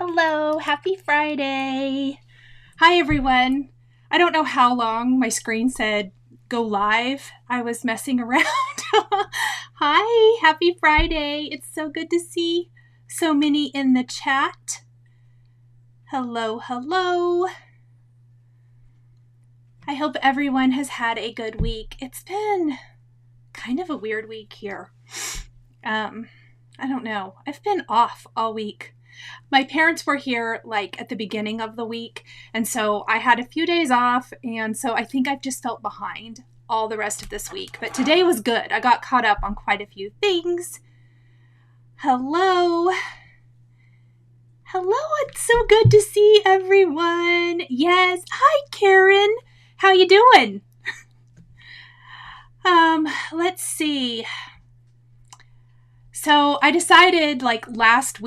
Hello, happy Friday. Hi, everyone. I don't know how long my screen said go live. I was messing around. Hi, happy Friday. It's so good to see so many in the chat. Hello, hello. I hope everyone has had a good week. It's been kind of a weird week here. I don't know. I've been off all week. My parents were here at the beginning of the week, and so I had a few days off, and so I think I've just felt behind all the rest of this week. But today was good. I got caught up on quite a few things. Hello. Hello, it's so good to see everyone. Yes. Hi, Karen. How you doing? Let's see. So I decided last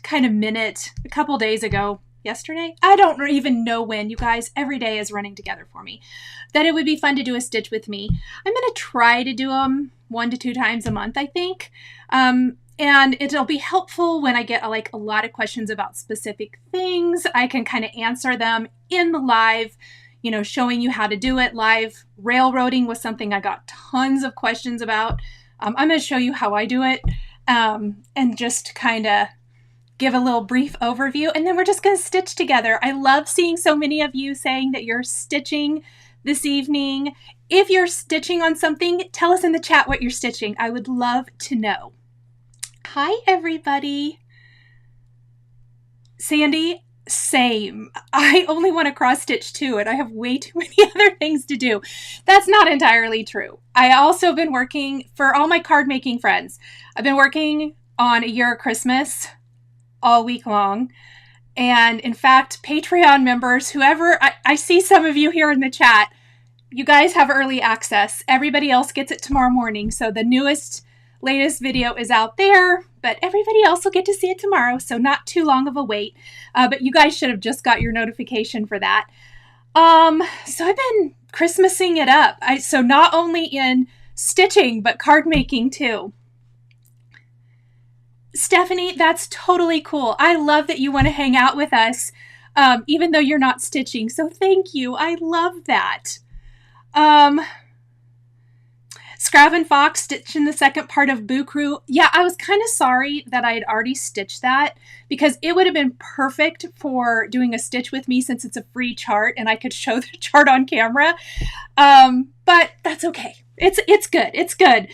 kind of minute, a couple days ago, yesterday, I don't even know when, you guys, every day is running together for me, that it would be fun to do a stitch with me. I'm going to try to do them 1 to 2 times a month, I think. And it'll be helpful when I get a lot of questions about specific things. I can kind of answer them in the live, showing you how to do it live. Railroading was something I got tons of questions about. I'm going to show you how I do it and just kind of give a little brief overview, and then we're just going to stitch together. I love seeing so many of you saying that you're stitching this evening. If you're stitching on something, tell us in the chat what you're stitching. I would love to know. Hi, everybody. Sandy, same. I only want to cross stitch too, and I have way too many other things to do. That's not entirely true. I also been working for all my card making friends. I've been working on A Year of Christmas all week long. And in fact, Patreon members, whoever, I see some of you here in the chat, you guys have early access. Everybody else gets it tomorrow morning. So the latest video is out there, but everybody else will get to see it tomorrow. So not too long of a wait, but you guys should have just got your notification for that. So I've been Christmasing it up. So not only in stitching, but card making too. Stephanie, that's totally cool. I love that you want to hang out with us, even though you're not stitching. So thank you. I love that. Scrav and Fox stitching the second part of Boo Crew. Yeah, I was kind of sorry that I had already stitched that because it would have been perfect for doing a stitch with me since it's a free chart and I could show the chart on camera. But that's okay. It's good. It's good.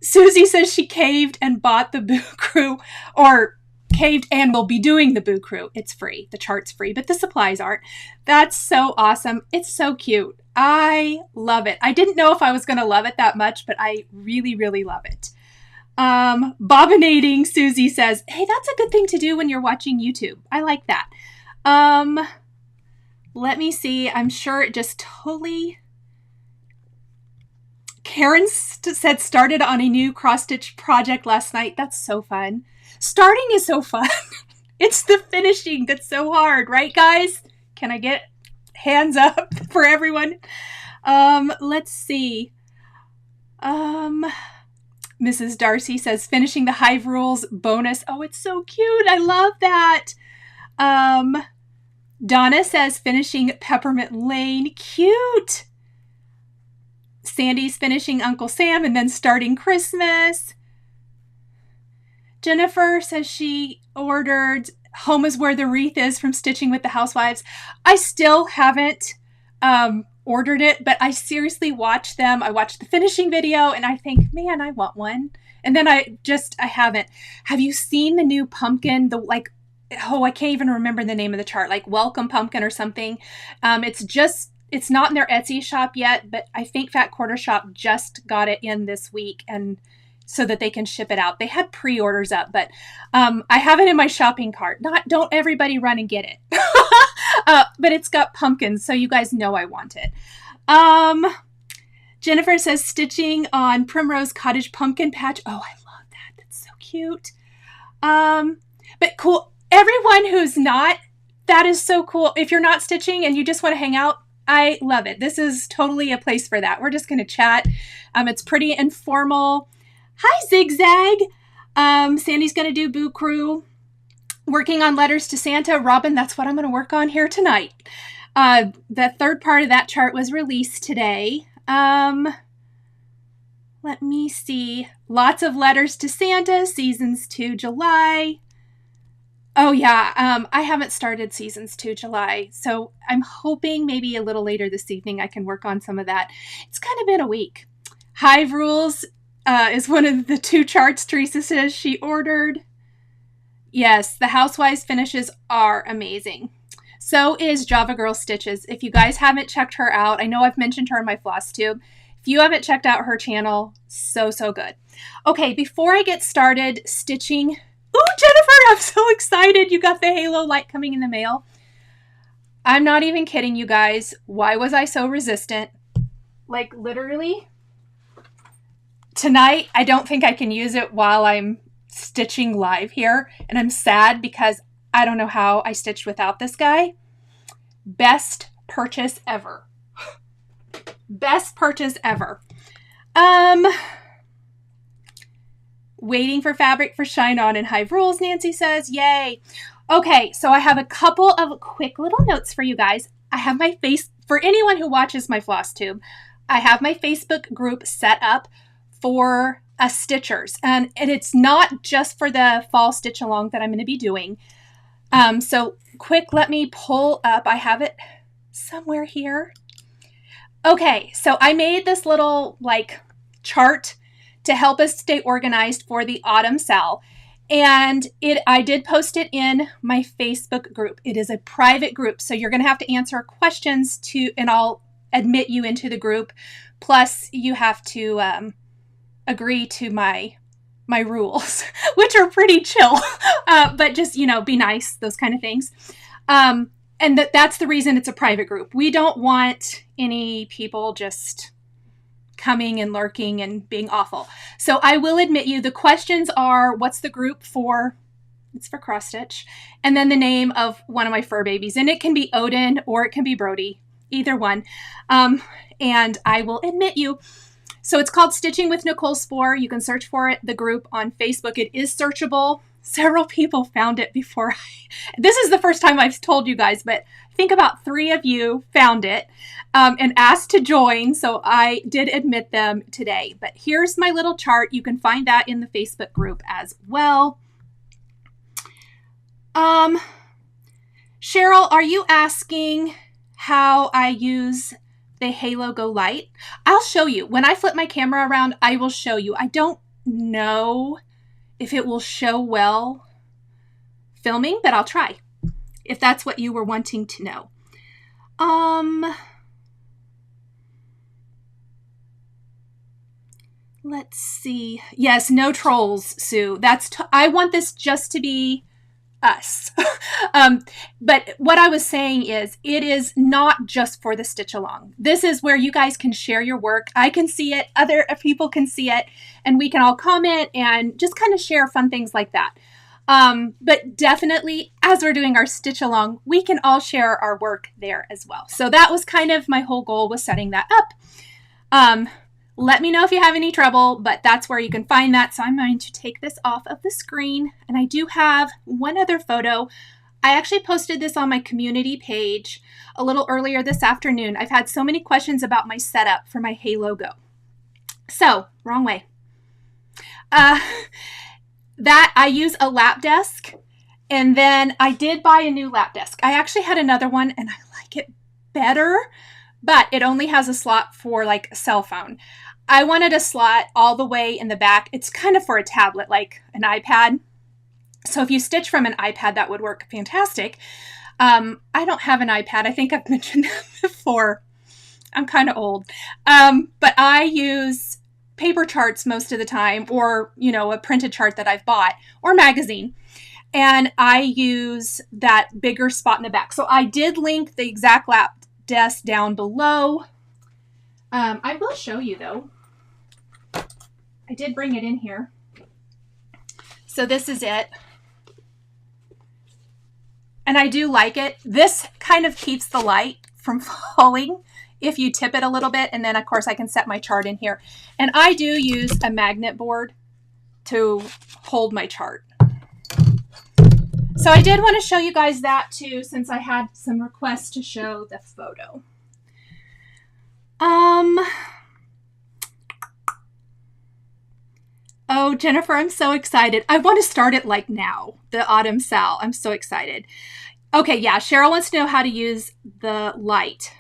Susie says she caved and bought the Boo Crew, or caved and will be doing the Boo Crew. It's free. The chart's free, but the supplies aren't. That's so awesome. It's so cute. I love it. I didn't know if I was going to love it that much, but I really, really love it. Bobbinating, Susie says, hey, that's a good thing to do when you're watching YouTube. I like that. Let me see. I'm sure it just totally... Karen said started on a new cross-stitch project last night. That's so fun. Starting is so fun. It's the finishing that's so hard, right, guys? Can I get hands up for everyone? Let's see. Mrs. Darcy says finishing the Hive Rules bonus. Oh, it's so cute. I love that. Donna says finishing Peppermint Lane. Cute. Sandy's finishing Uncle Sam and then starting Christmas. Jennifer says she ordered Home is Where the Wreath Is from Stitching with the Housewives. I still haven't ordered it, but I seriously watch them. I watched the finishing video and I think, man, I want one. And then I haven't. Have you seen the new pumpkin? I can't even remember the name of the chart, Welcome Pumpkin or something. It's not in their Etsy shop yet, but I think Fat Quarter Shop just got it in this week and so that they can ship it out. They had pre-orders up, but I have it in my shopping cart. Don't everybody run and get it. But it's got pumpkins, so you guys know I want it. Jennifer says stitching on Primrose Cottage Pumpkin Patch. Oh, I love that. That's so cute. But cool. Everyone who's not, that is so cool. If you're not stitching and you just want to hang out, I love it. This is totally a place for that. We're just going to chat. It's pretty informal. Hi, Zigzag. Sandy's going to do Boo Crew. Working on letters to Santa. Robin, that's what I'm going to work on here tonight. The third part of that chart was released today. Let me see. Lots of letters to Santa. Seasons 2 July. Oh yeah, I haven't started Seasons 2 July, so I'm hoping maybe a little later this evening I can work on some of that. It's kind of been a week. Hive Rules is one of the 2 charts Teresa says she ordered. Yes, the Housewives finishes are amazing. So is Java Girl Stitches. If you guys haven't checked her out, I know I've mentioned her in my Flosstube. If you haven't checked out her channel, so good. Okay, before I get started stitching... Oh, Jennifer, I'm so excited. You got the halo light coming in the mail. I'm not even kidding you guys. Why was I so resistant? Like, literally, tonight, I don't think I can use it while I'm stitching live here, and I'm sad because I don't know how I stitched without this guy. Best purchase ever. Best purchase ever. Waiting for fabric for Shine On and Hive Rules, Nancy says. Yay. Okay, so I have a couple of quick little notes for you guys. I have my for anyone who watches my Flosstube, I have my Facebook group set up for stitchers, and it's not just for the fall stitch along that I'm going to be doing. So quick, let me pull up. I have it somewhere here. Okay, so I made this little like chart to help us stay organized for the autumn sale, and I did post it in my Facebook group. It is a private group, so you're going to have to answer questions and I'll admit you into the group. Plus, you have to agree to my rules, which are pretty chill, but just, be nice, those kind of things. And that's the reason it's a private group. We don't want any people just coming and lurking and being awful. So I will admit you, the questions are, what's the group for? It's for cross stitch. And then the name of one of my fur babies. And it can be Odin or it can be Brody, either one. And I will admit you, so it's called Stitching with Nichol Spohr. You can search for it, the group on Facebook. It is searchable. Several people found it before. This is the first time I've told you guys, but I think about 3 of you found it and asked to join. So I did admit them today. But here's my little chart. You can find that in the Facebook group as well. Cheryl, are you asking how I use the Halo Go Light? I'll show you. When I flip my camera around, I will show you. I don't know if it will show well filming, but I'll try if that's what you were wanting to know. Let's see. Yes, no trolls, Sue. I want this just to be us. But what I was saying is, it is not just for the stitch along. This is where you guys can share your work. I can see it, other people can see it, and we can all comment and just kind of share fun things like that. But definitely, as we're doing our stitch along, we can all share our work there as well. So that was kind of my whole goal, was setting that up. Let me know if you have any trouble, but that's where you can find that. So I'm going to take this off of the screen, and I do have one other photo. I actually posted this on my community page a little earlier this afternoon. I've had so many questions about my setup for my Halo Go. So, wrong way. That I use a lap desk, and then I did buy a new lap desk. I actually had another one, and I like it better, but it only has a slot for like a cell phone. I wanted a slot all the way in the back. It's kind of for a tablet, like an iPad. So if you stitch from an iPad, that would work fantastic. I don't have an iPad. I think I've mentioned that before. I'm kind of old. But I use paper charts most of the time, or, a printed chart that I've bought, or magazine. And I use that bigger spot in the back. So I did link the exact lap desk down below. I will show you though. I did bring it in here. So this is it. And I do like it. This kind of keeps the light from falling if you tip it a little bit. And then of course I can set my chart in here. And I do use a magnet board to hold my chart. So I did want to show you guys that too, since I had some requests to show the photo. Oh, Jennifer, I'm so excited. I want to start it like now, the autumn sal. I'm so excited. Okay, yeah, Cheryl wants to know how to use the light.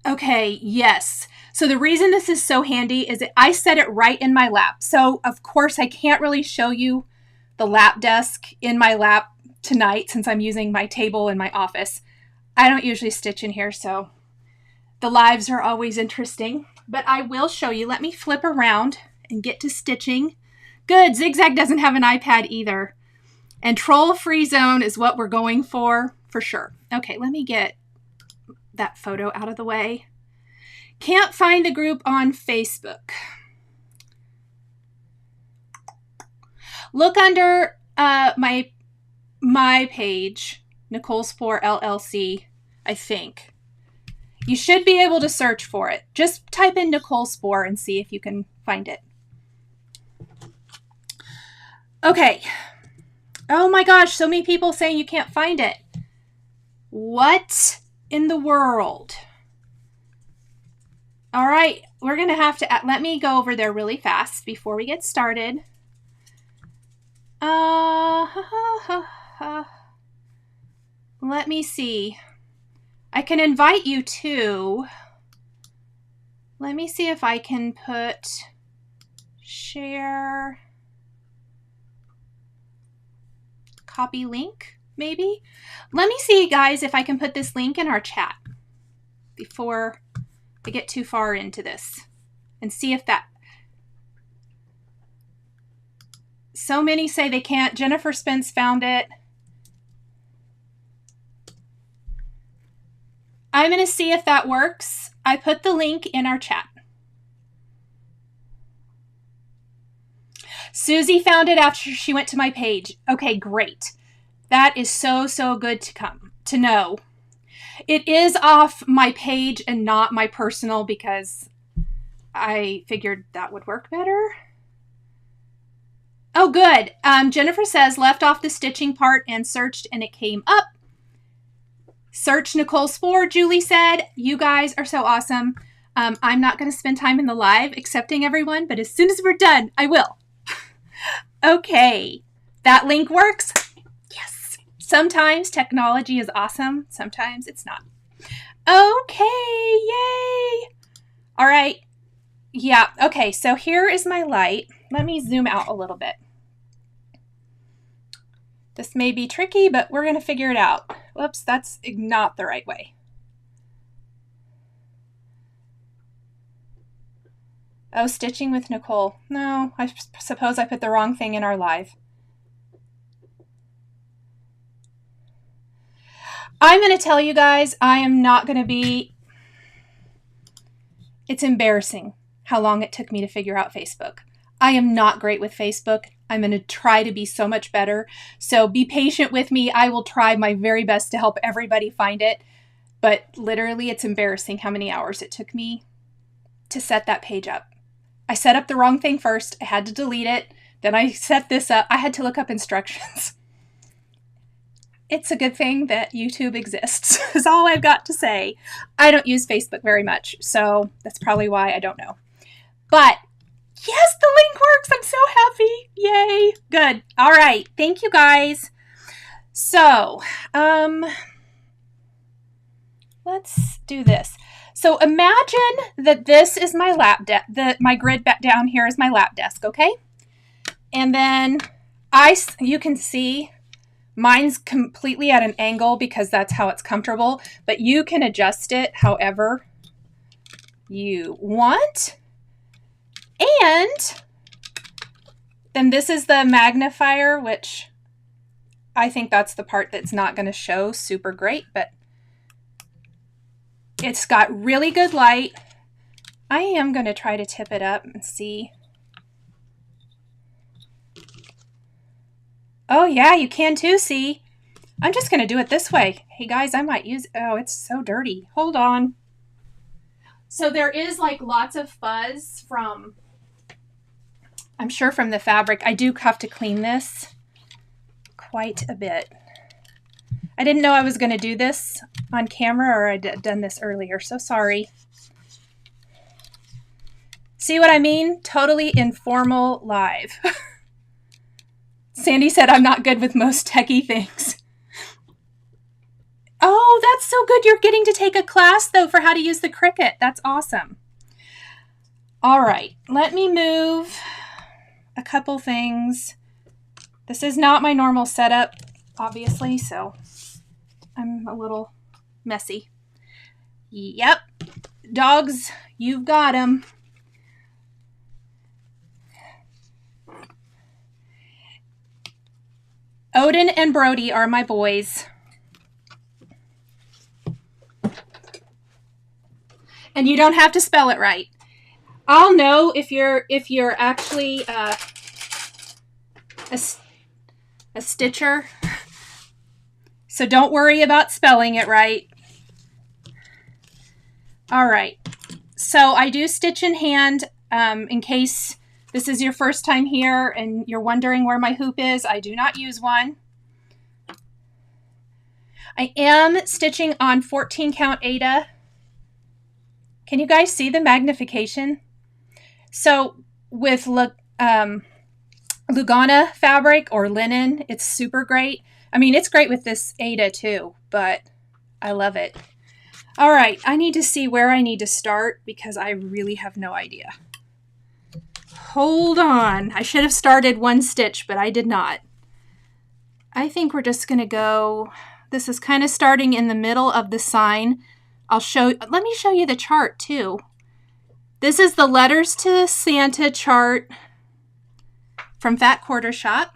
Okay, yes. So the reason this is so handy is that I set it right in my lap. So of course I can't really show you the lap desk in my lap tonight since I'm using my table in my office. I don't usually stitch in here, so the lives are always interesting. But I will show you. Let me flip around and get to stitching. Good, Zigzag doesn't have an iPad either. And troll-free zone is what we're going for sure. Okay, let me get that photo out of the way. Can't find the group on Facebook. Look under my page, Nichol Spohr LLC, I think. You should be able to search for it. Just type in Nichol Spohr and see if you can find it. Okay. Oh my gosh, so many people saying you can't find it. What in the world? All right, we're going to have to, let me go over there really fast before we get started. Let me see. I can invite you to, let me see if I can put share, copy link, maybe. Let me see, guys, if I can put this link in our chat before I get too far into this and see if that. So many say they can't. Jennifer Spence found it. I'm going to see if that works. I put the link in our chat. Susie found it after she went to my page. Okay, great. That is so good to know. It is off my page and not my personal because I figured that would work better. Oh, good. Jennifer says, left off the stitching part and searched and it came up. Search Nichol Spohr, Julie said. You guys are so awesome. I'm not going to spend time in the live accepting everyone, but as soon as we're done, I will. Okay. That link works? Yes. Sometimes technology is awesome. Sometimes it's not. Okay. Yay. All right. Yeah. Okay. So here is my light. Let me zoom out a little bit. This may be tricky, but we're going to figure it out. Whoops, that's not the right way. Oh, stitching with Nichol. No, I suppose I put the wrong thing in our live. I'm going to tell you guys, I am not going to be... It's embarrassing how long it took me to figure out Facebook. I am not great with Facebook. I'm going to try to be so much better. So be patient with me. I will try my very best to help everybody find it. But literally, it's embarrassing how many hours it took me to set that page up. I set up the wrong thing first. I had to delete it. Then I set this up. I had to look up instructions. It's a good thing that YouTube exists, is all I've got to say. I don't use Facebook very much, so that's probably why I don't know. But yes, the link works. I'm so happy. Yay. Good. All right. Thank you, guys. So, let's do this. So imagine that this is my lap desk. My grid back down here is my lap desk, okay? And then you can see mine's completely at an angle because that's how it's comfortable, but you can adjust it however you want. And then this is the magnifier, which I think that's the part that's not going to show super great, but it's got really good light. I am going to try to tip it up and see. Oh yeah, you can too, see? I'm just going to do it this way. Hey guys, I might use, oh, it's so dirty. Hold on. So there is like lots of fuzz from, I'm sure from the fabric. I do have to clean this quite a bit. I didn't know I was going to do this on camera, or I'd done this earlier, so sorry. See what I mean? Totally informal live. Sandy said I'm not good with most techie things. Oh, that's so good. You're getting to take a class, though, for how to use the Cricut. That's awesome. All right, let me move a couple things. This is not my normal setup, obviously, so I'm a little messy. Yep, dogs, you've got them. Odin and Brody are my boys. And you don't have to spell it right. I'll know if you're actually a stitcher. So don't worry about spelling it right. All right. So I do stitch in hand in case this is your first time here and you're wondering where my hoop is. I do not use one. I am stitching on 14 count Aida. Can you guys see the magnification? So with Lugana fabric or linen, it's super great. I mean, it's great with this Aida too, but I love it. All right, I need to see where I need to start because I really have no idea. Hold on. I should have started one stitch, but I did not. I think we're just going to go, this is kind of starting in the middle of the sign. Let me show you the chart too. This is the Letters to Santa chart from Fat Quarter Shop.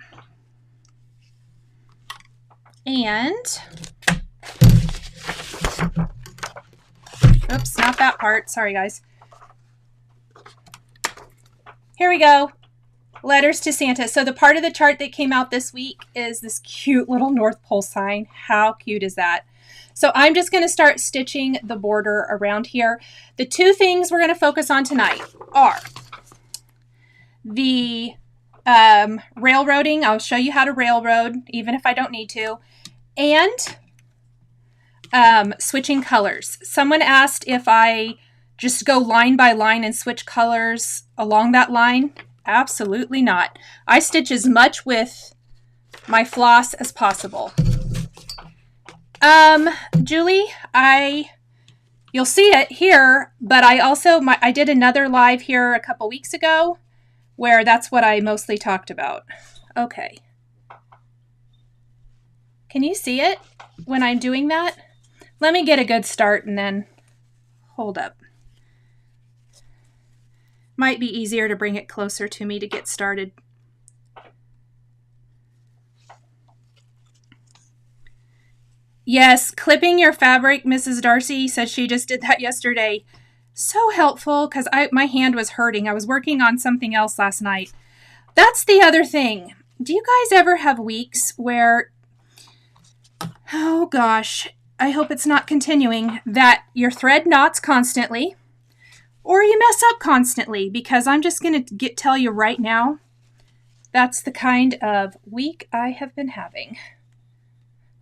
And, oops, not that part. Sorry, guys. Here we go. Letters to Santa. So the part of the chart that came out this week is this cute little North Pole sign. How cute is that? So I'm just going to start stitching the border around here. The two things we're going to focus on tonight are the railroading. I'll show you how to railroad, even if I don't need to, and switching colors. Someone asked if I just go line by line and switch colors along that line. Absolutely not. I stitch as much with my floss as possible. Julie, you'll see it here, but I did another live here a couple weeks ago where that's what I mostly talked about. Okay. Can you see it when I'm doing that? Let me get a good start and then hold up. Might be easier to bring it closer to me to get started. Yes, clipping your fabric, Mrs. Darcy said she just did that yesterday. So helpful because my hand was hurting. I was working on something else last night. That's the other thing. Do you guys ever have weeks where, oh gosh, I hope it's not continuing, that your thread knots constantly or you mess up constantly? Because I'm just going to tell you right now, that's the kind of week I have been having.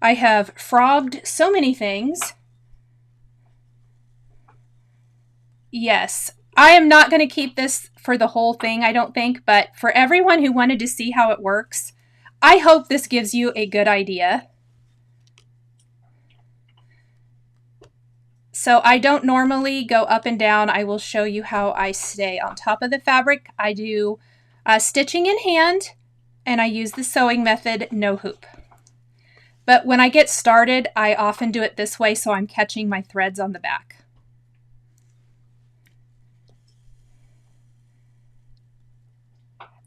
I have frogged so many things. Yes, I am not going to keep this for the whole thing, I don't think, but for everyone who wanted to see how it works, I hope this gives you a good idea. So I don't normally go up and down. I will show you how I stay on top of the fabric. I do stitching in hand, and I use the sewing method, no hoop. But when I get started, I often do it this way so I'm catching my threads on the back.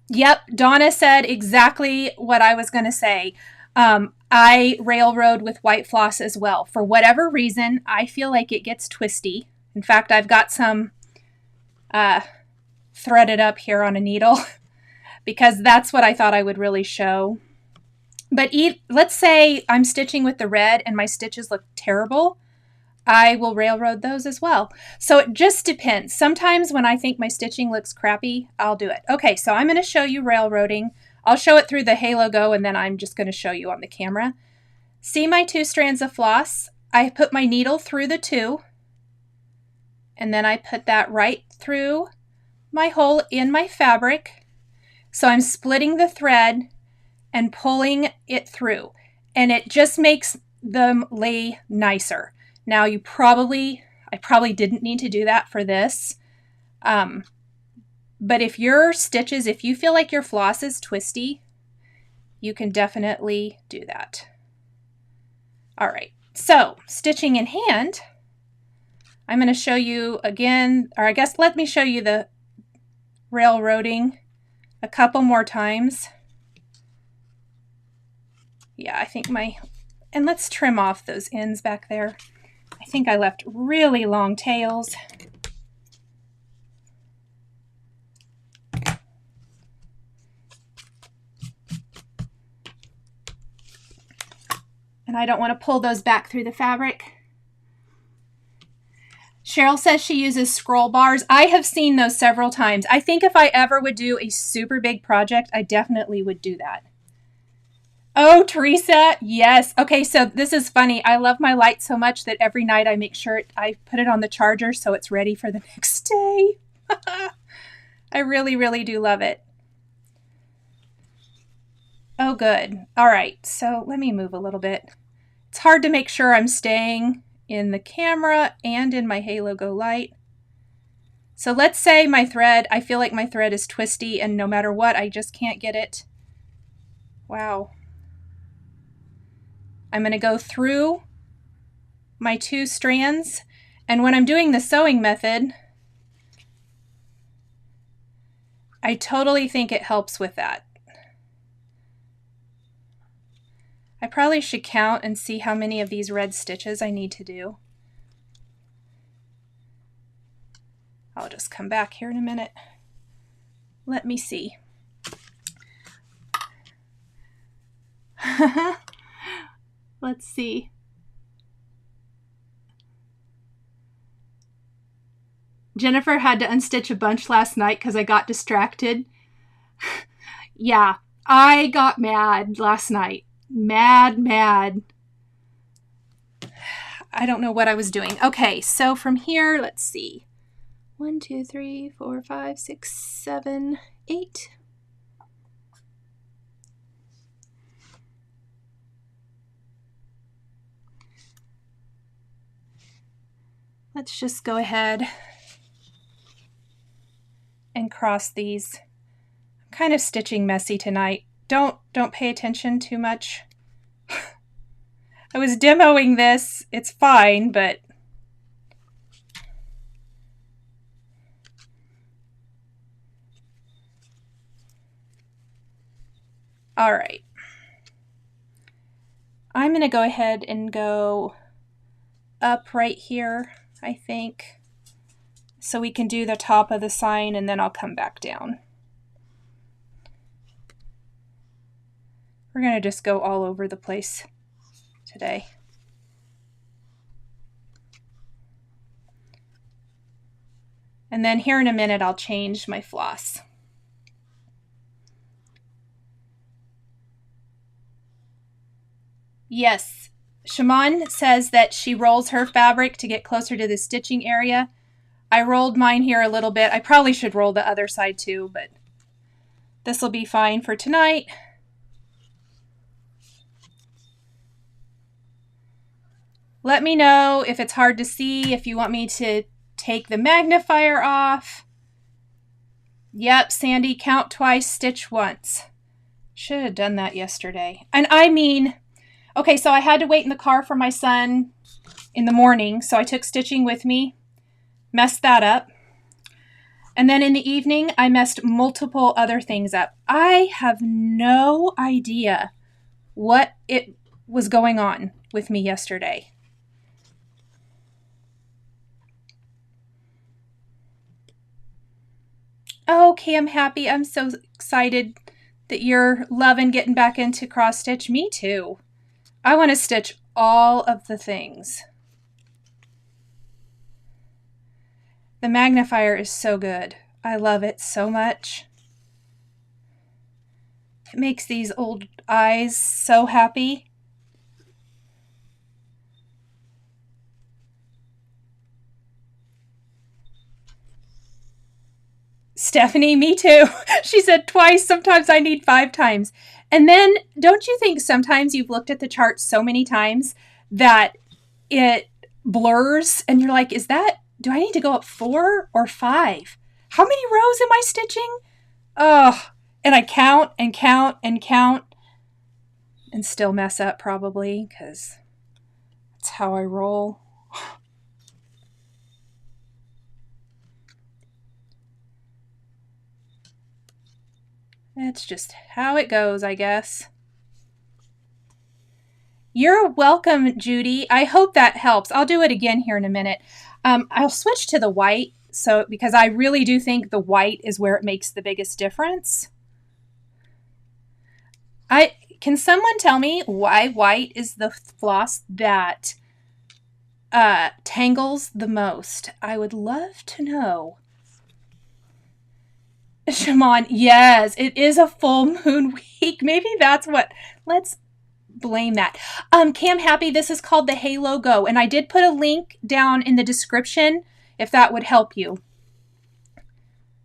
Yep, Donna said exactly what I was going to say. I railroad with white floss as well. For whatever reason, I feel like it gets twisty. In fact, I've got some threaded up here on a needle because that's what I thought I would really show. But let's say I'm stitching with the red and my stitches look terrible. I will railroad those as well. So it just depends. Sometimes when I think my stitching looks crappy, I'll do it. Okay, so I'm going to show you railroading. I'll show it through the Halo Go, and then I'm just going to show you on the camera. See my 2 strands of floss? I put my needle through the 2, and then I put that right through my hole in my fabric. So I'm splitting the thread and pulling it through, and it just makes them lay nicer. Now I probably didn't need to do that for this. But if your stitches, if you feel like your floss is twisty, you can definitely do that. All right, so stitching in hand, I'm going to show you again, or I guess let me show you the railroading a couple more times. Yeah, I think and let's trim off those ends back there. I think I left really long tails. And I don't want to pull those back through the fabric. Cheryl says she uses scroll bars. I have seen those several times. I think if I ever would do a super big project, I definitely would do that. Oh, Teresa, yes. Okay, so this is funny. I love my light so much that every night I make sure I put it on the charger so it's ready for the next day. I really, really do love it. Oh, good. All right, so let me move a little bit. It's hard to make sure I'm staying in the camera and in my Halo Go light. So let's say my thread, I feel like my thread is twisty, and no matter what, I just can't get it. Wow. I'm going to go through my 2 strands, and when I'm doing the sewing method, I totally think it helps with that. I probably should count and see how many of these red stitches I need to do. I'll just come back here in a minute. Let me see. Let's see. Jennifer had to unstitch a bunch last night because I got distracted. Yeah, I got mad last night. Mad. I don't know what I was doing. Okay, so from here, let's see. 1, 2, 3, 4, 5, 6, 7, 8. Let's just go ahead and cross these. I'm kind of stitching messy tonight. Don't pay attention too much. I was demoing this. It's fine, but all right. I'm going to go ahead and go up right here, I think, so we can do the top of the sign, and then I'll come back down. We're going to just go all over the place today. And then here in a minute, I'll change my floss. Yes, Shaman says that she rolls her fabric to get closer to the stitching area. I rolled mine here a little bit. I probably should roll the other side too, but this will be fine for tonight. Let me know if it's hard to see, if you want me to take the magnifier off. Yep, Sandy, count twice, stitch once. Should have done that yesterday. And I mean, okay, so I had to wait in the car for my son in the morning, so I took stitching with me, messed that up. And then in the evening, I messed multiple other things up. I have no idea what it was going on with me yesterday. Okay, I'm happy. I'm so excited that you're loving getting back into cross stitch. Me too. I want to stitch all of the things. The magnifier is so good. I love it so much. It makes these old eyes so happy. Stephanie, me too. She said twice. Sometimes I need 5 times. And then, don't you think sometimes you've looked at the chart so many times that it blurs and you're like, do I need to go up 4 or 5? How many rows am I stitching? Oh, and I count and count and count and still mess up probably because that's how I roll. That's just how it goes, I guess. You're welcome, Judy. I hope that helps. I'll do it again here in a minute. I'll switch to the white because I really do think the white is where it makes the biggest difference. Can someone tell me why white is the floss that tangles the most? I would love to know. Shimon, yes, it is a full moon week. Maybe that's what. Let's blame that. Cam Happy, this is called the Halo Go, and I did put a link down in the description if that would help you.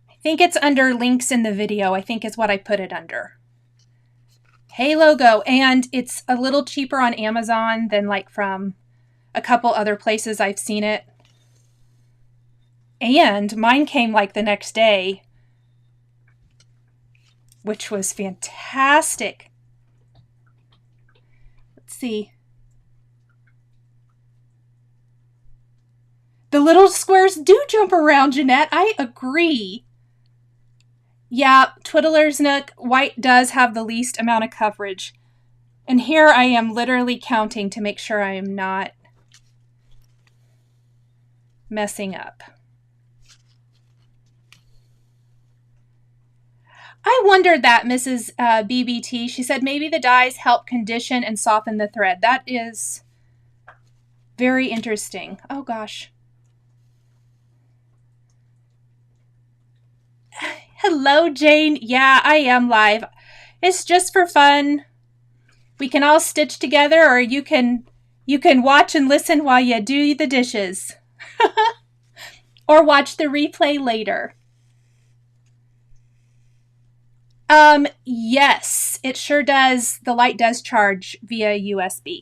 I think it's under links in the video. I think is what I put it under. Halo Go, and it's a little cheaper on Amazon than like from a couple other places I've seen it. And mine came like the next day, which was fantastic. Let's see. The little squares do jump around, Jeanette. I agree. Yeah, Twiddler's Nook, white does have the least amount of coverage. And here I am literally counting to make sure I am not messing up. I wondered that, Mrs. BBT. She said maybe the dyes help condition and soften the thread. That is very interesting. Oh, gosh. Hello, Jane. Yeah, I am live. It's just for fun. We can all stitch together, or you can watch and listen while you do the dishes. Or watch the replay later. Yes, it sure does. The light does charge via USB.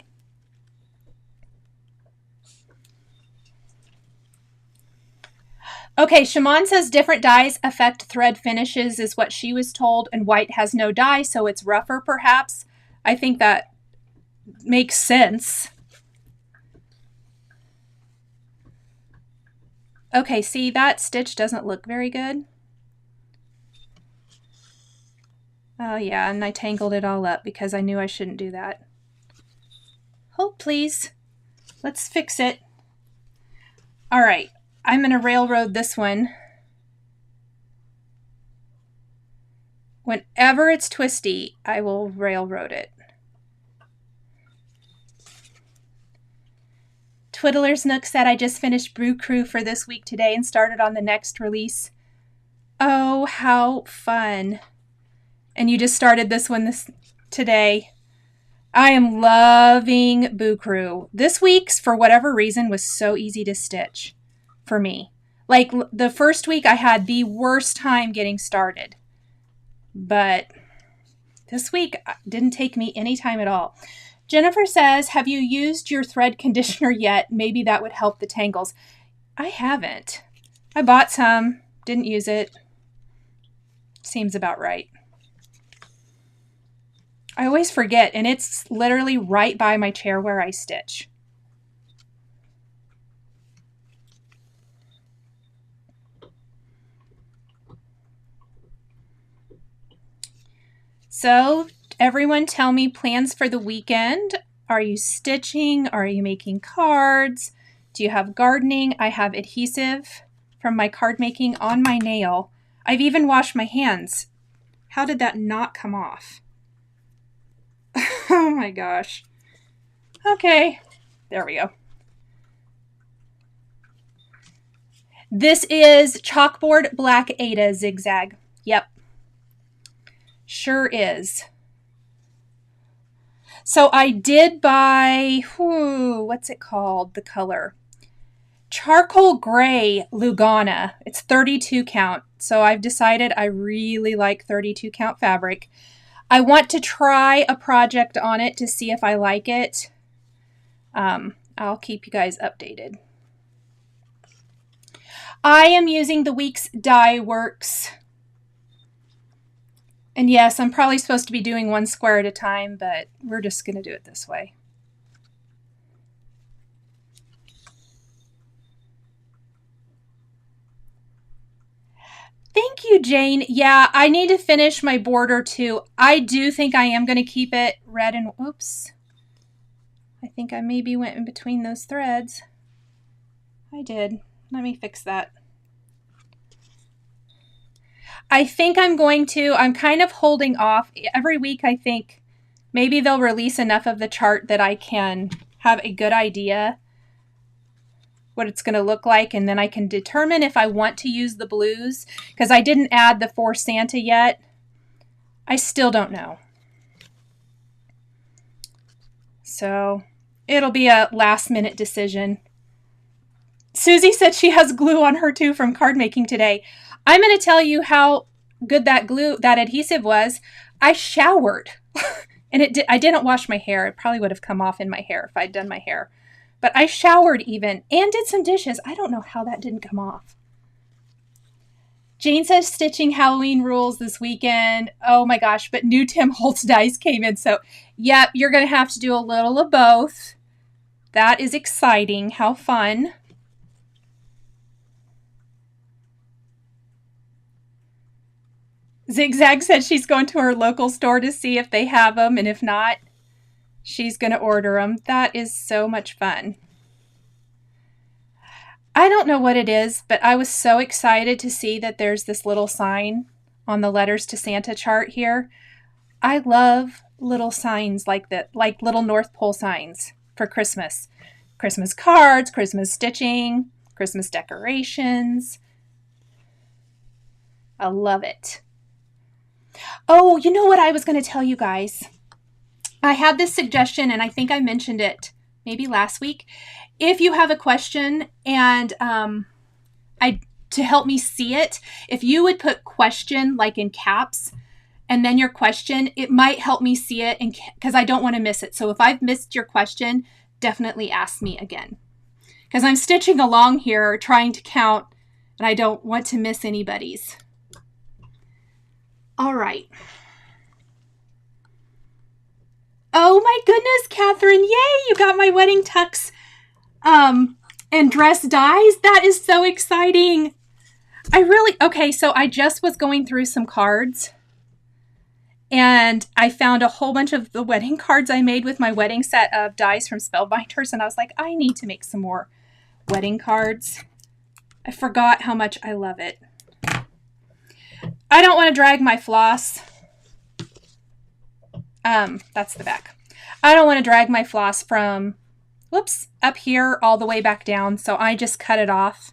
Okay, Shimon says different dyes affect thread finishes is what she was told, and white has no dye, so it's rougher perhaps. I think that makes sense. Okay, see, that stitch doesn't look very good. Oh yeah, and I tangled it all up because I knew I shouldn't do that. Hold please. Let's fix it. All right, I'm going to railroad this one. Whenever it's twisty, I will railroad it. Twiddler's Nook said, I just finished Brew Crew for this week today and started on the next release. Oh, how fun. And you just started this one today. I am loving Boo Crew. This week's, for whatever reason, was so easy to stitch for me. Like, the first week I had the worst time getting started. But this week didn't take me any time at all. Jennifer says, have you used your thread conditioner yet? Maybe that would help the tangles. I haven't. I bought some, didn't use it. Seems about right. I always forget, and it's literally right by my chair where I stitch. So, everyone tell me plans for the weekend. Are you stitching? Are you making cards? Do you have gardening? I have adhesive from my card making on my nail. I've even washed my hands. How did that not come off? Oh my gosh. Okay, there we go. This is Chalkboard Black Ada Zigzag. Yep. Sure is. So I did buy, what's it called? The color. Charcoal Gray Lugana. It's 32 count. So I've decided I really like 32 count fabric. I want to try a project on it to see if I like it. I'll keep you guys updated. I am using the Weeks Dye Works. And yes, I'm probably supposed to be doing one square at a time, but we're just going to do it this way. Thank you, Jane. Yeah, I need to finish my border too. I do think I am going to keep it red and, oops. I think I maybe went in between those threads. I did. Let me fix that. I think I'm kind of holding off. Every week I think maybe they'll release enough of the chart that I can have a good idea what it's going to look like, and then I can determine if I want to use the blues, because I didn't add the For Santa yet. I still don't know. So it'll be a last minute decision. Susie said she has glue on her too from card making today. I'm going to tell you how good that adhesive was. I showered and I didn't wash my hair. It probably would have come off in my hair if I'd done my hair. But I showered even and did some dishes. I don't know how that didn't come off. Jane says stitching Halloween rules this weekend. Oh my gosh, but new Tim Holtz dice came in. So, yep, you're going to have to do a little of both. That is exciting. How fun. Zigzag said she's going to her local store to see if they have them, and if not, she's going to order them. That is so much fun. I don't know what it is, but I was so excited to see that there's this little sign on the Letters to Santa chart here. I love little signs like that, like little North Pole signs for Christmas. Christmas cards, Christmas stitching, Christmas decorations. I love it. Oh, you know what I was going to tell you guys? I had this suggestion, and I think I mentioned it maybe last week. If you have a question and to help me see it, if you would put question like in caps and then your question, it might help me see it because I don't want to miss it. So if I've missed your question, definitely ask me again. Because I'm stitching along here trying to count and I don't want to miss anybody's. All right. Oh my goodness, Catherine. Yay, you got my wedding tux and dress dies. That is so exciting. Okay, so I just was going through some cards and I found a whole bunch of the wedding cards I made with my wedding set of dies from Spellbinders, and I was like, I need to make some more wedding cards. I forgot how much I love it. I don't want to drag my floss. That's the back. I don't want to drag my floss from, whoops, up here all the way back down. So I just cut it off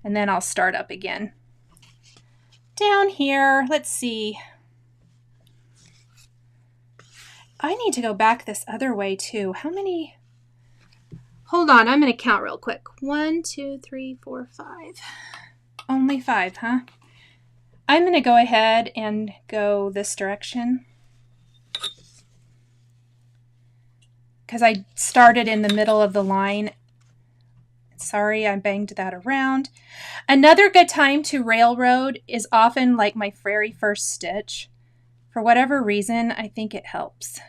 and then I'll start up again. Down here, let's see. I need to go back this other way too. How many? Hold on, I'm going to count real quick. 1, 2, 3, 4, 5. Only 5, huh? I'm going to go ahead and go this direction because I started in the middle of the line. Sorry, I banged that around. Another good time to railroad is often like my very first stitch. For whatever reason, I think it helps.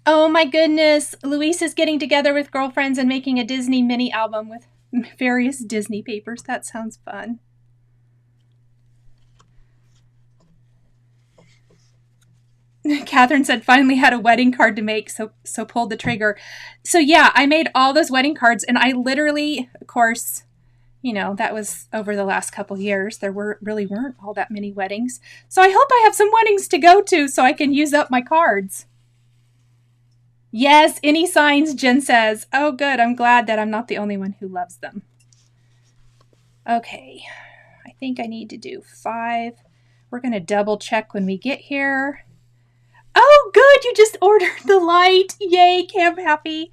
Oh my goodness, Luis is getting together with girlfriends and making a Disney mini album with various Disney papers. That sounds fun. Catherine said finally had a wedding card to make, so pulled the trigger. So yeah, I made all those wedding cards, and I literally, of course, you know, that was over the last couple years. There really weren't all that many weddings. So I hope I have some weddings to go to so I can use up my cards. Yes, any signs, Jen says. Oh, good. I'm glad that I'm not the only one who loves them. Okay. I think I need to do 5. We're going to double check when we get here. Oh, good. You just ordered the light. Yay, Camp Happy.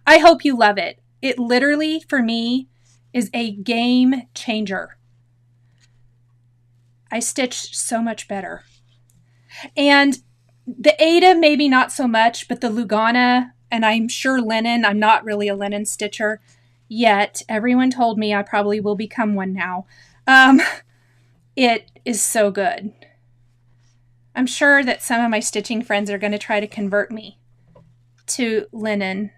I hope you love it. It literally, for me, is a game changer. I stitched so much better. And the Ada, maybe not so much, but the Lugana, and I'm sure linen, I'm not really a linen stitcher yet. Everyone told me I probably will become one now. It is so good. I'm sure that some of my stitching friends are going to try to convert me to linen.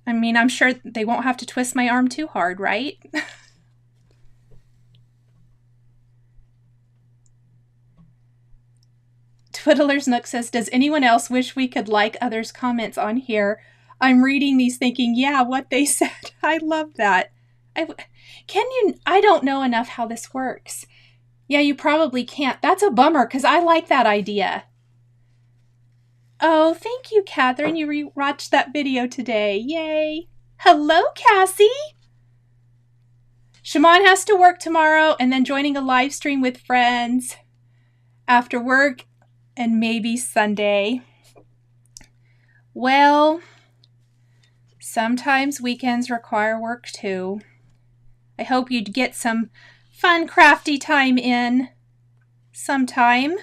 I mean, I'm sure they won't have to twist my arm too hard, right? Twiddler's Nook says, does anyone else wish we could like others' comments on here? I'm reading these thinking, yeah, what they said. I love that. I don't know enough how this works. Yeah, you probably can't. That's a bummer because I like that idea. Oh, thank you, Catherine. You rewatched that video today. Yay. Hello, Cassie. Shimon has to work tomorrow and then joining a live stream with friends after work and maybe Sunday. Well, sometimes weekends require work too. I hope you'd get some fun crafty time in sometime.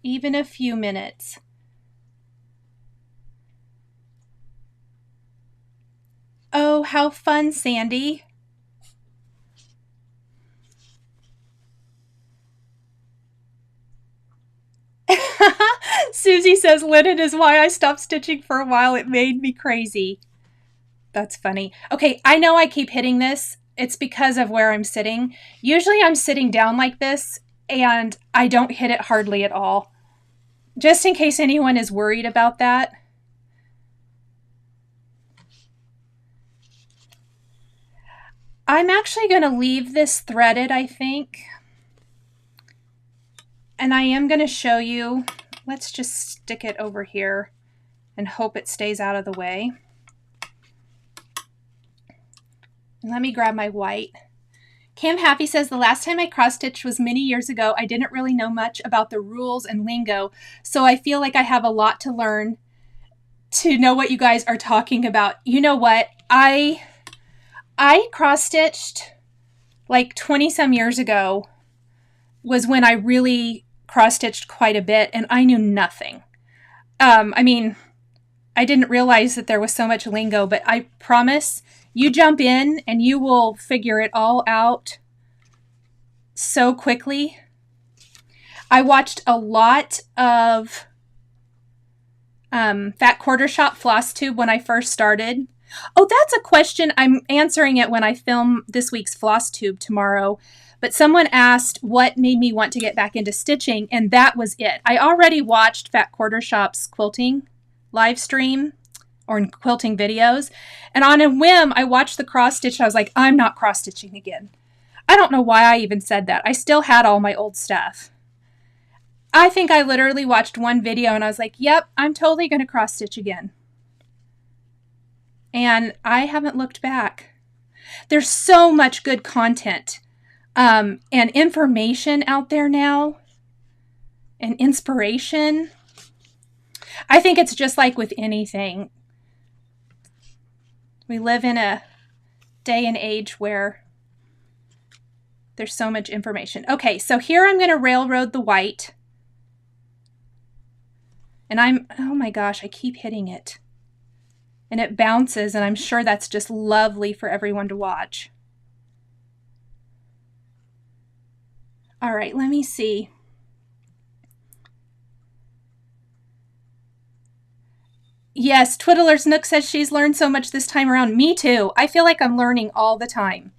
Even a few minutes. Oh, how fun, Sandy. Susie says, linen is why I stopped stitching for a while. It made me crazy. That's funny. Okay, I know I keep hitting this. It's because of where I'm sitting. Usually I'm sitting down like this, and I don't hit it hardly at all. Just in case anyone is worried about that. I'm actually going to leave this threaded, I think. And I am going to show you. Let's just stick it over here and hope it stays out of the way. And let me grab my white. Cam Happy says, the last time I cross-stitched was many years ago. I didn't really know much about the rules and lingo, so I feel like I have a lot to learn to know what you guys are talking about. You know what? I cross-stitched like 20-some years ago was when I really cross-stitched quite a bit, and I knew nothing. I mean, I didn't realize that there was so much lingo, but I promise you jump in and you will figure it all out so quickly. I watched a lot of Fat Quarter Shop Flosstube when I first started. Oh, that's a question. I'm answering it when I film this week's Flosstube tomorrow. But someone asked what made me want to get back into stitching, and that was it. I already watched Fat Quarter Shop's quilting live stream or quilting videos, and on a whim, I watched the cross stitch. I was like, I'm not cross stitching again. I don't know why I even said that. I still had all my old stuff. I think I literally watched one video and I was like, yep, I'm totally going to cross stitch again. And I haven't looked back. There's so much good content and information out there now and inspiration. I think it's just like with anything. We live in a day and age where there's so much information. Okay, so here I'm going to railroad the white. And oh my gosh, I keep hitting it. And it bounces, and I'm sure that's just lovely for everyone to watch. All right, let me see. Yes, Twiddler's Nook says she's learned so much this time around. Me too. I feel like I'm learning all the time.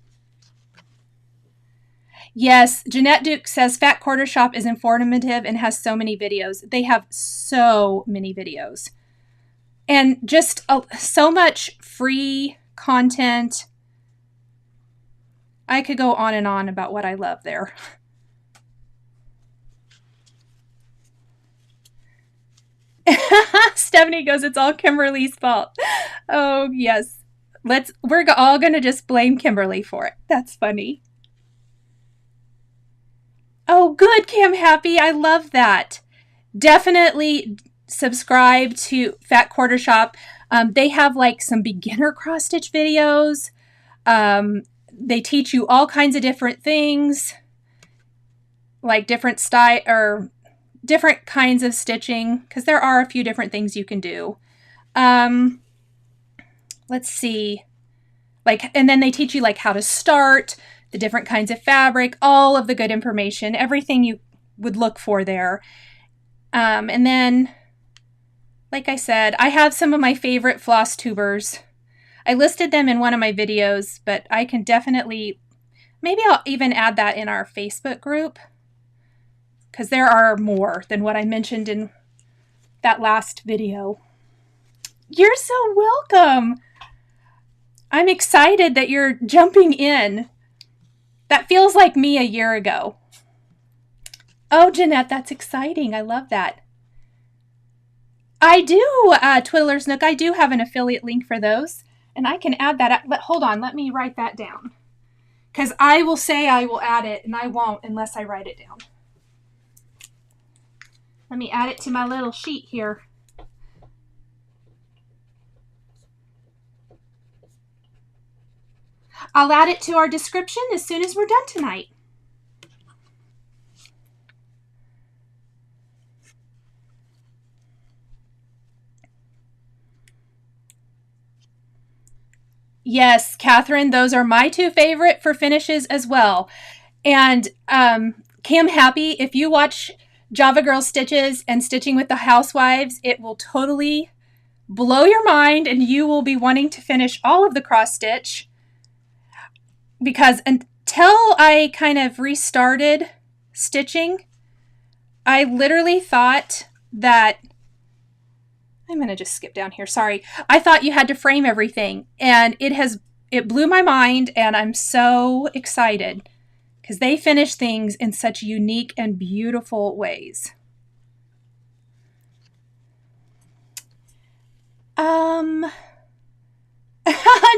Yes, Jeanette Duke says Fat Quarter Shop is informative and has so many videos. They have so many videos. And just so much free content. I could go on and on about what I love there. Stephanie goes, it's all Kimberly's fault. Oh, yes. We're all going to just blame Kimberly for it. That's funny. Oh, good, Cam Happy. I love that. Definitely subscribe to Fat Quarter Shop. They have like some beginner cross stitch videos. They teach you all kinds of different things, like different style or different kinds of stitching, because there are a few different things you can do. Let's see. And then they teach you like how to start, the different kinds of fabric, all of the good information, everything you would look for there. And then, like I said, I have some of my favorite Flosstubers. I listed them in one of my videos, but I can definitely, maybe I'll even add that in our Facebook group, because there are more than what I mentioned in that last video. You're so welcome. I'm excited that you're jumping in. That feels like me a year ago. Oh, Jeanette, that's exciting. I love that. I do, Twiddler's Nook. I do have an affiliate link for those. And I can add that. Hold on, let me write that down. Because I will say I will add it, and I won't unless I write it down. Let me add it to my little sheet here. I'll add it to our description as soon as we're done tonight. Yes, Catherine, those are my two favorite for finishes as well. And Cam Happy, if you watch Java Girl Stitches and Stitching with the Housewives, it will totally blow your mind and you will be wanting to finish all of the cross stitch. Because until I kind of restarted stitching, I literally thought that, I'm going to just skip down here. Sorry. I thought you had to frame everything, and it blew my mind, and I'm so excited because they finish things in such unique and beautiful ways.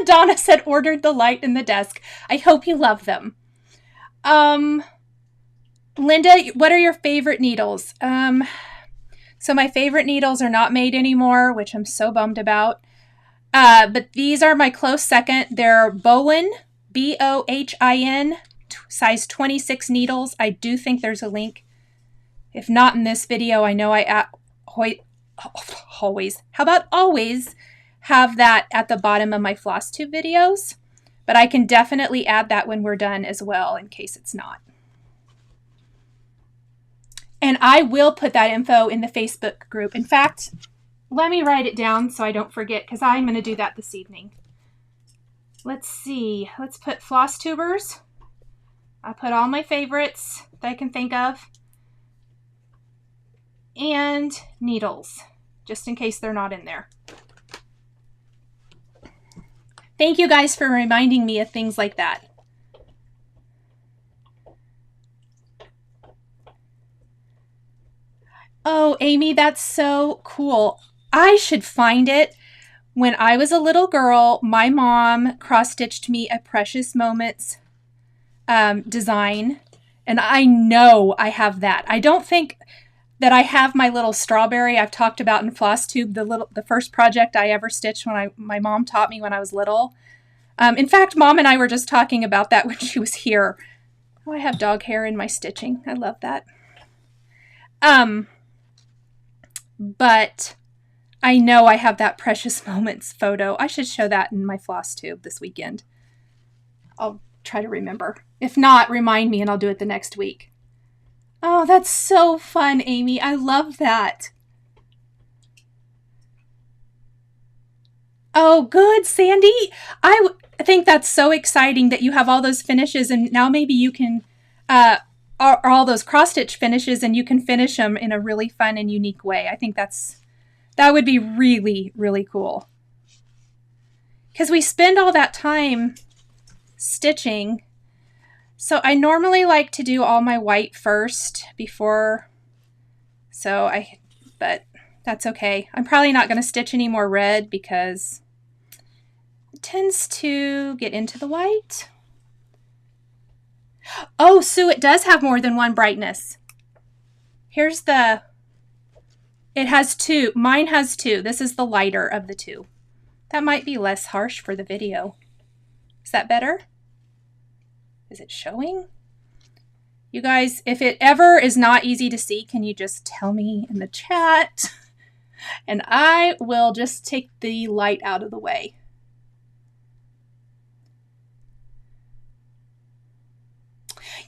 Donna said, ordered the light in the desk. I hope you love them. Linda, what are your favorite needles? So my favorite needles are not made anymore, which I'm so bummed about. But these are my close second. They're Bohin, B-O-H-I-N, size 26 needles. I do think there's a link. If not in this video, I know always have that at the bottom of my Flosstube videos. But I can definitely add that when we're done as well, in case it's not. And I will put that info in the Facebook group. In fact, let me write it down so I don't forget, because I'm going to do that this evening. Let's see. Let's put Flosstubers. I put all my favorites that I can think of. And needles, just in case they're not in there. Thank you guys for reminding me of things like that. Oh, Amy, that's so cool. I should find it. When I was a little girl, my mom cross-stitched me a Precious Moments design, and I know I have that. I don't think that I have my little strawberry I've talked about in Flosstube, the first project I ever stitched when my mom taught me when I was little. In fact, Mom and I were just talking about that when she was here. Oh, I have dog hair in my stitching. I love that. But I know I have that Precious Moments photo. I should show that in my Flosstube this weekend. I'll try to remember. If not, remind me and I'll do it the next week. Oh, that's so fun, Amy. I love that. Oh, good, Sandy. I think that's so exciting that you have all those finishes, and now maybe you can... are all those cross-stitch finishes, and you can finish them in a really fun and unique way. I think that would be really, really cool. Because we spend all that time stitching. So I normally like to do all my white first before. But That's okay. I'm probably not going to stitch any more red because it tends to get into the white. Oh, Sue, it does have more than one brightness. Here's the, it has two. Mine has two. This is the lighter of the two. That might be less harsh for the video. Is that better? Is it showing? You guys, if it ever is not easy to see, can you just tell me in the chat? And I will just take the light out of the way.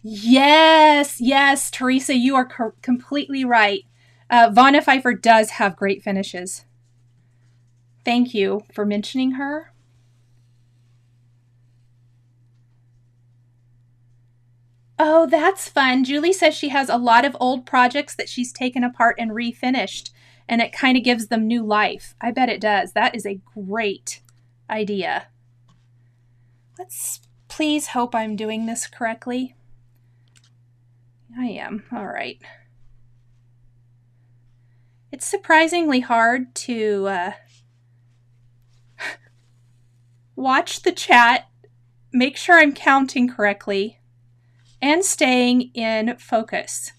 Yes, yes, Teresa, you are completely right. Vonna Pfeiffer does have great finishes. Thank you for mentioning her. Oh, that's fun. Julie says she has a lot of old projects that she's taken apart and refinished, and it kind of gives them new life. I bet it does. That is a great idea. Let's please hope I'm doing this correctly. I am. All right. It's surprisingly hard to watch the chat, make sure I'm counting correctly, and staying in focus.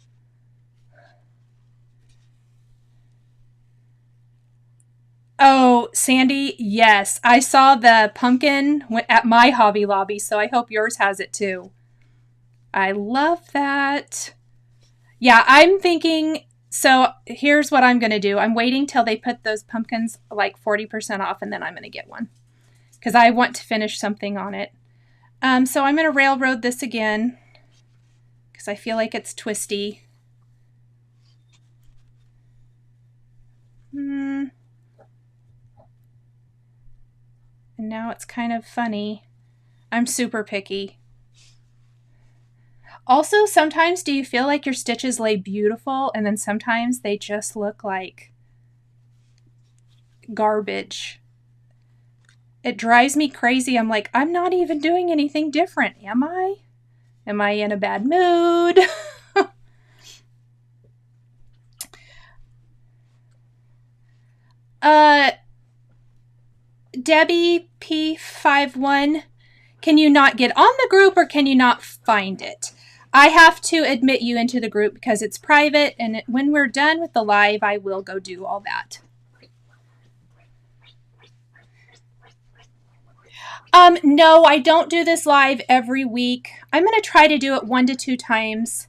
Oh, Sandy, yes. I saw the pumpkin at my Hobby Lobby, so I hope yours has it too. I love that. Yeah, I'm thinking, so here's what I'm going to do. I'm waiting till they put those pumpkins like 40% off, and then I'm going to get one because I want to finish something on it. So I'm going to railroad this again because I feel like it's twisty. And now it's kind of funny. I'm super picky. Also, sometimes do you feel like your stitches lay beautiful and then sometimes they just look like garbage? It drives me crazy. I'm like, I'm not even doing anything different, am I? Am I in a bad mood? Debbie P51, can you not get on the group or can you not find it? I have to admit you into the group because it's private, and when we're done with the live, I will go do all that. No, I don't do this live every week. I'm going to try to do it 1 to 2 times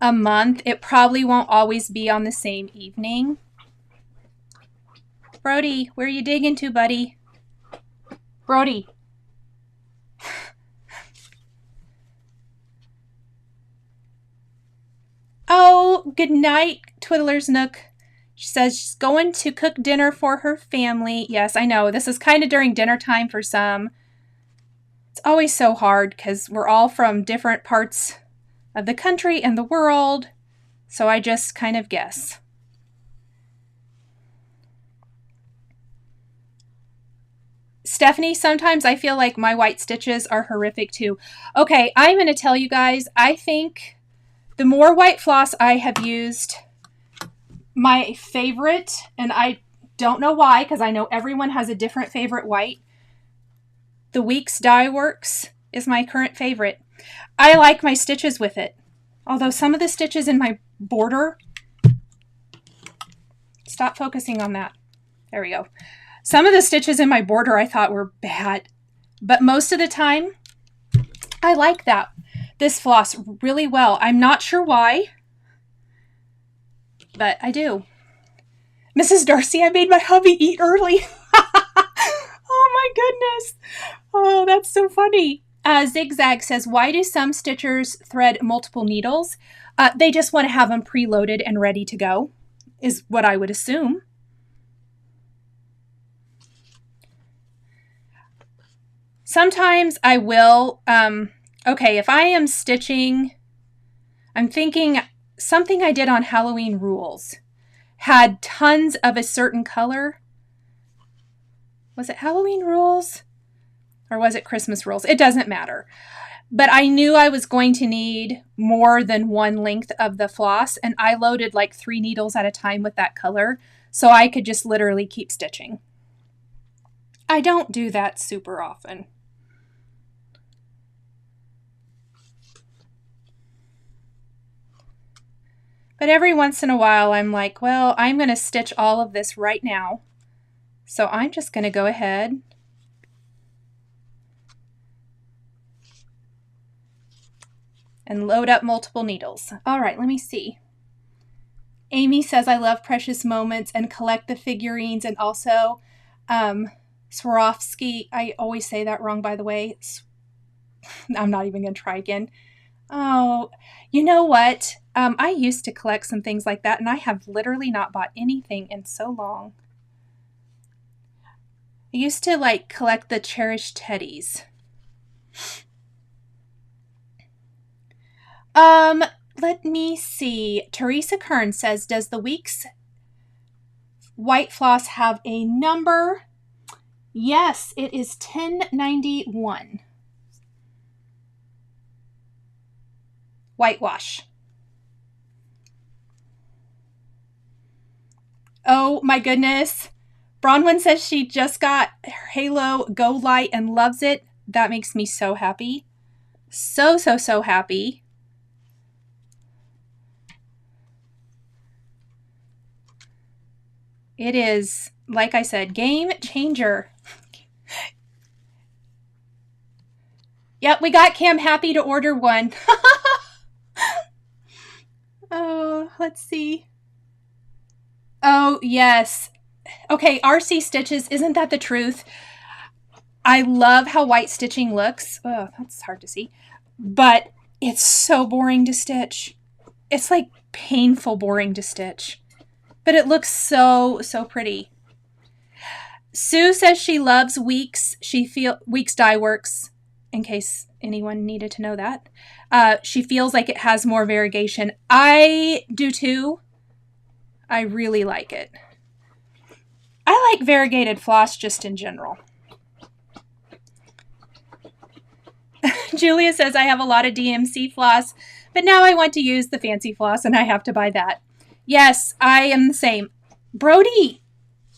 a month. It probably won't always be on the same evening. Brody, where are you digging to, buddy? Brody. Oh, good night, Twiddler's Nook. She says she's going to cook dinner for her family. Yes, I know. This is kind of during dinner time for some. It's always so hard because we're all from different parts of the country and the world. So I just kind of guess. Stephanie, sometimes I feel like my white stitches are horrific too. Okay, I'm going to tell you guys, I think the more white floss I have used, my favorite, and I don't know why, because I know everyone has a different favorite white, the Weeks Dye Works is my current favorite. I like my stitches with it. Although some of the stitches in my border, stop focusing on that. There we go. Some of the stitches in my border I thought were bad, but most of the time, I like this floss really well. I'm not sure why, but I do. Mrs. Darcy, I made my hubby eat early. Oh my goodness. Oh, that's so funny. Zigzag says, why do some stitchers thread multiple needles? They just want to have them preloaded and ready to go, is what I would assume. Sometimes I will, okay, if I am stitching, I'm thinking something I did on Halloween Rules had tons of a certain color. Was it Halloween Rules or was it Christmas Rules? It doesn't matter. But I knew I was going to need more than one length of the floss, and I loaded like 3 needles at a time with that color. so I could just literally keep stitching. I don't do that super often. But every once in a while, I'm like, well, I'm going to stitch all of this right now. So I'm just going to go ahead and load up multiple needles. All right, let me see. Amy says, I love Precious Moments and collect the figurines, and also Swarovski. I always say that wrong, by the way. I'm not even going to try again. Oh, you know what? I used to collect some things like that, and I have literally not bought anything in so long. I used to like collect the cherished teddies. Let me see. Teresa Kern says, does the week's white floss have a number? Yes, it is 1091. Whitewash. Oh my goodness. Bronwyn says she just got Halo Go Light and loves it. That makes me so happy. So happy. It is, like I said, game changer. Yep, we got Cam happy to order one. Oh, let's see. Oh, yes. Okay, RC Stitches, isn't that the truth? I love how white stitching looks. Oh, that's hard to see. But it's so boring to stitch. It's like painful boring to stitch. But it looks so pretty. Sue says she loves Weeks. Weeks Dye Works, in case anyone needed to know that. She feels like it has more variegation. I do too. I really like it. I like variegated floss just in general. Julia says, I have a lot of DMC floss, but now I want to use the fancy floss and I have to buy that. Yes, I am the same. Brody,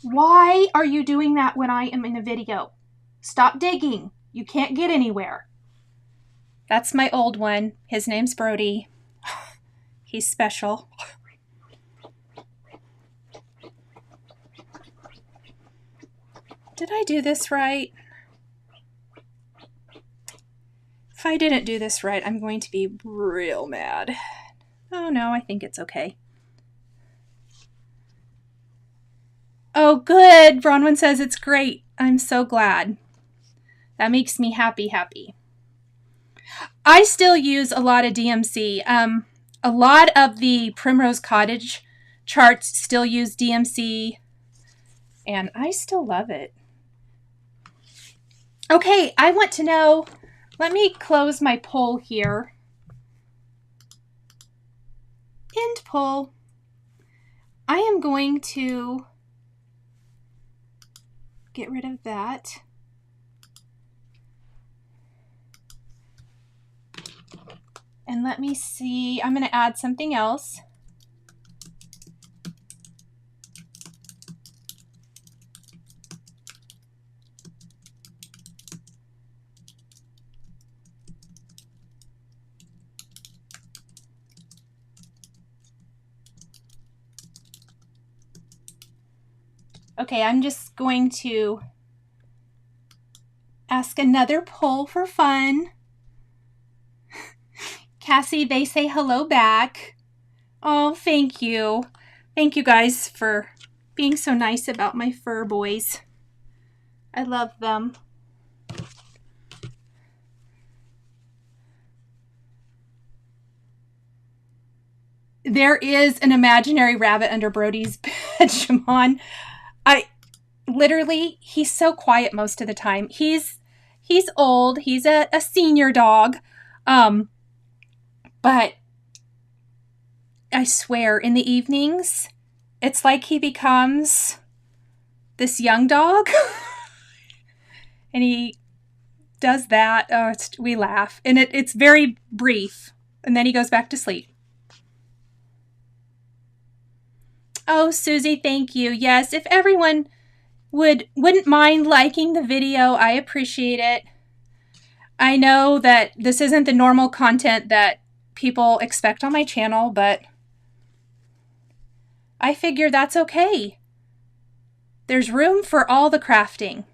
why are you doing that when I am in a video? Stop digging. You can't get anywhere. That's my old one. His name's Brody. He's special. Did I do this right? If I didn't do this right, I'm going to be real mad. Oh no, I think it's okay. Oh, good. Bronwyn says it's great. I'm so glad. That makes me happy. I still use a lot of DMC. A lot of the Primrose Cottage charts still use DMC, and I still love it. Okay, I want to know, let me close my poll here. End poll. I am going to get rid of that. And let me see, I'm going to add something else. Okay, I'm just going to ask another poll for fun. Cassie, they say hello back. Oh, thank you. Thank you guys for being so nice about my fur boys. I love them. There is an imaginary rabbit under Brody's bed, Shimon. Literally, he's so quiet most of the time. He's old. He's a senior dog. But I swear, in the evenings, it's like he becomes this young dog. And he does that. Oh, we laugh. And it's very brief. And then he goes back to sleep. Oh, Susie, thank you. Yes, if everyone wouldn't mind liking the video, I appreciate it. I know that this isn't the normal content that people expect on my channel, but I figure that's okay. There's room for all the crafting.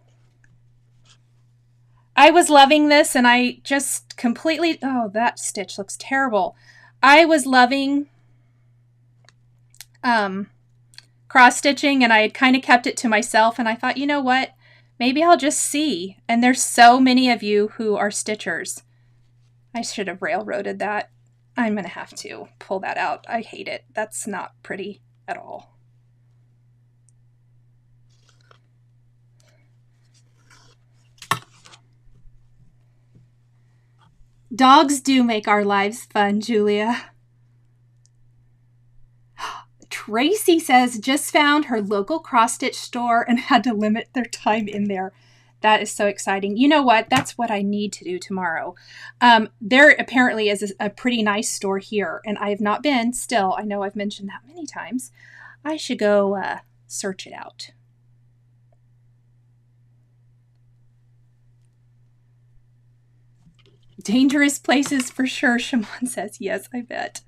I was loving this and I just completely, oh, that stitch looks terrible. I was loving cross stitching and I had kind of kept it to myself and I thought, you know what, maybe I'll just see. And there's so many of you who are stitchers. I should have railroaded that. I'm going to have to pull that out. I hate it. That's not pretty at all. Dogs do make our lives fun, Julia. Tracy says, just found her local cross-stitch store and had to limit their time in there. That is so exciting. You know what? That's what I need to do tomorrow. There apparently is a pretty nice store here, and I have not been still. I know I've mentioned that many times. I should go search it out. Dangerous places for sure, Shimon says. Yes, I bet.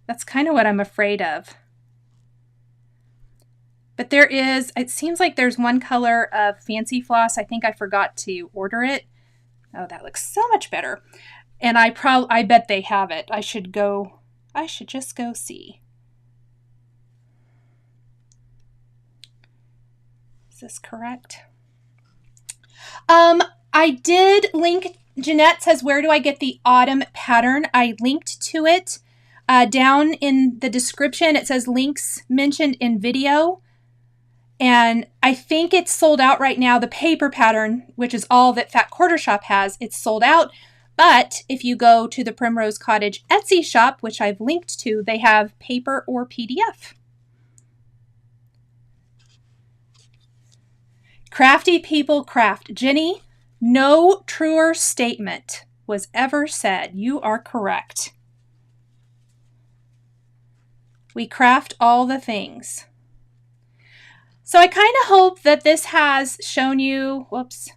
That's kind of what I'm afraid of. But there is, it seems like there's one color of fancy floss. I think I forgot to order it. Oh, that looks so much better. And I bet they have it. I should just go see. Is this correct? I did link, Jeanette says, where do I get the autumn pattern? I linked to it down in the description. It says links mentioned in video. And I think it's sold out right now. The paper pattern, which is all that Fat Quarter Shop has, it's sold out. But if you go to the Primrose Cottage Etsy shop, which I've linked to, they have paper or PDF. Crafty people craft. Jenny, no truer statement was ever said. You are correct. We craft all the things. So I kind of hope that this has shown you, whoops.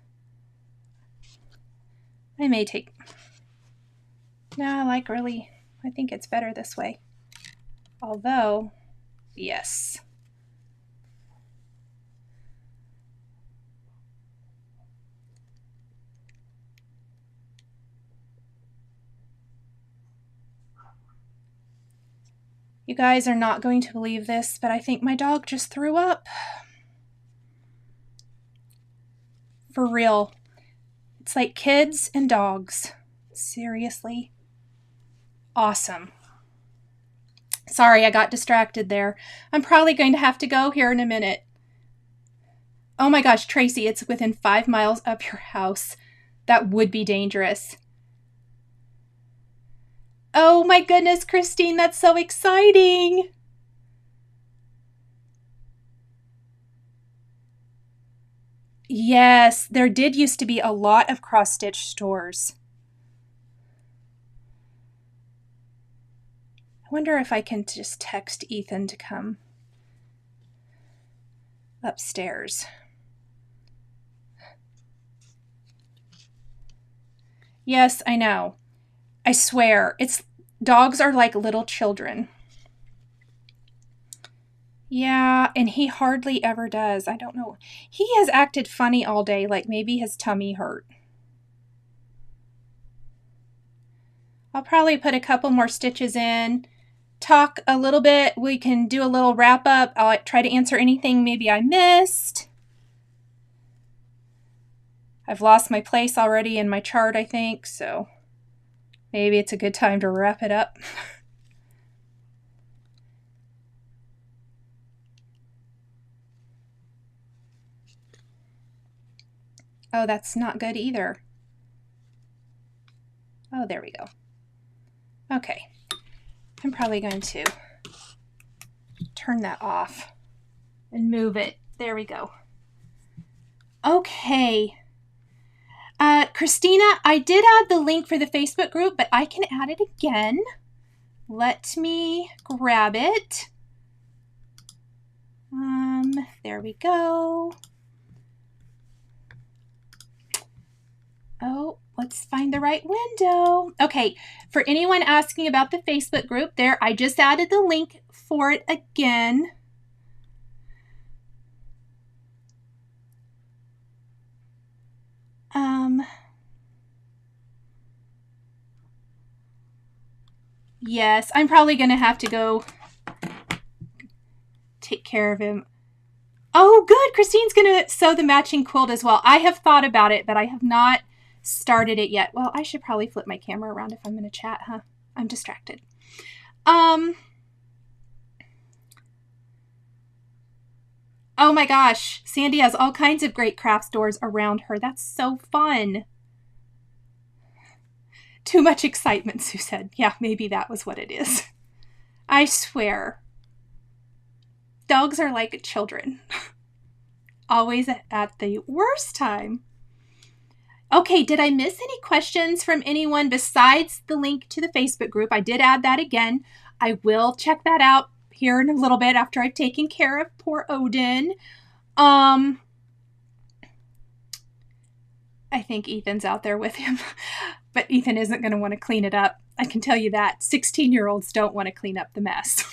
I may take, no, like really, I think it's better this way. Although, yes. You guys are not going to believe this, but I think my dog just threw up. For real. It's like kids and dogs. Seriously. Awesome. Sorry, I got distracted there. I'm probably going to have to go here in a minute. Oh my gosh, Tracy, it's within 5 miles of your house. That would be dangerous. Oh my goodness, Christine, that's so exciting. Yes, there did used to be a lot of cross-stitch stores. I wonder if I can just text Ethan to come upstairs. Yes, I know. I swear, dogs are like little children. Yeah, and he hardly ever does. I don't know. He has acted funny all day, like maybe his tummy hurt. I'll probably put a couple more stitches in, talk a little bit. We can do a little wrap up. I'll try to answer anything maybe I missed. I've lost my place already in my chart, I think, so maybe it's a good time to wrap it up. Oh, that's not good either. Oh, there we go. Okay. I'm probably going to turn that off and move it. There we go. Okay. Christina, I did add the link for the Facebook group, but I can add it again. Let me grab it. There we go. Oh, let's find the right window. Okay, for anyone asking about the Facebook group there, I just added the link for it again. Yes, I'm probably going to have to go take care of him. Oh, good. Christine's going to sew the matching quilt as well. I have thought about it, but I have not started it yet. Well, I should probably flip my camera around if I'm going to chat, huh? I'm distracted. Oh my gosh. Sandy has all kinds of great craft stores around her. That's so fun. Too much excitement, Sue said. Yeah, maybe that was what it is. I swear. Dogs are like children. Always at the worst time. Okay, did I miss any questions from anyone besides the link to the Facebook group? I did add that again. I will check that out here in a little bit after I've taken care of poor Odin. I think Ethan's out there with him, but Ethan isn't going to want to clean it up. I can tell you that. 16-year-olds don't want to clean up the mess.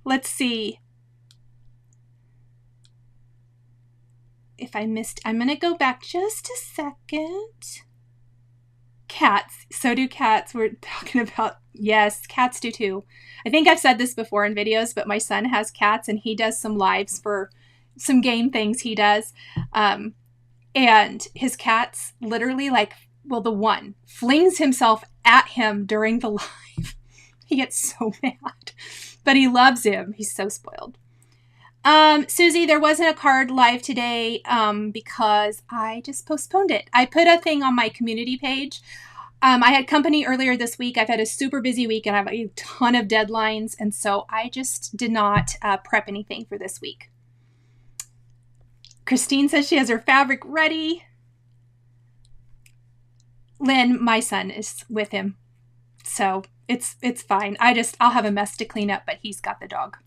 Let's see. If I missed, I'm going to go back just a second. Cats. So do cats. We're talking about, yes, cats do too. I think I've said this before in videos, but my son has cats and he does some lives for some game things he does. And his cats literally the one flings himself at him during the live. He gets so mad, but he loves him. He's so spoiled. Susie, there wasn't a card live today because I just postponed it. I put a thing on my community page. I had company earlier this week. I've had a super busy week and I have a ton of deadlines. And so I just did not prep anything for this week. Christine says she has her fabric ready. Lynn, my son, is with him. So it's fine. I'll have a mess to clean up, but he's got the dog.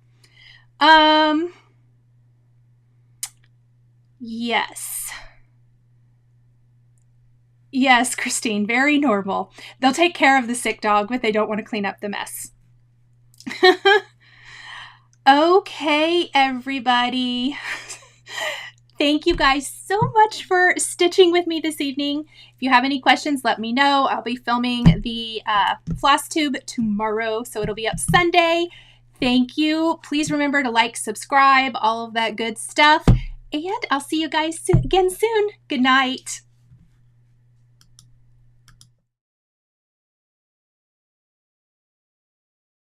Yes. Yes, Christine, very normal. They'll take care of the sick dog, but they don't want to clean up the mess. Okay, everybody. Thank you guys so much for stitching with me this evening. If you have any questions, let me know. I'll be filming the Flosstube tomorrow, so it'll be up Sunday. Thank you. Please remember to like, subscribe, all of that good stuff. And I'll see you guys again soon. Good night.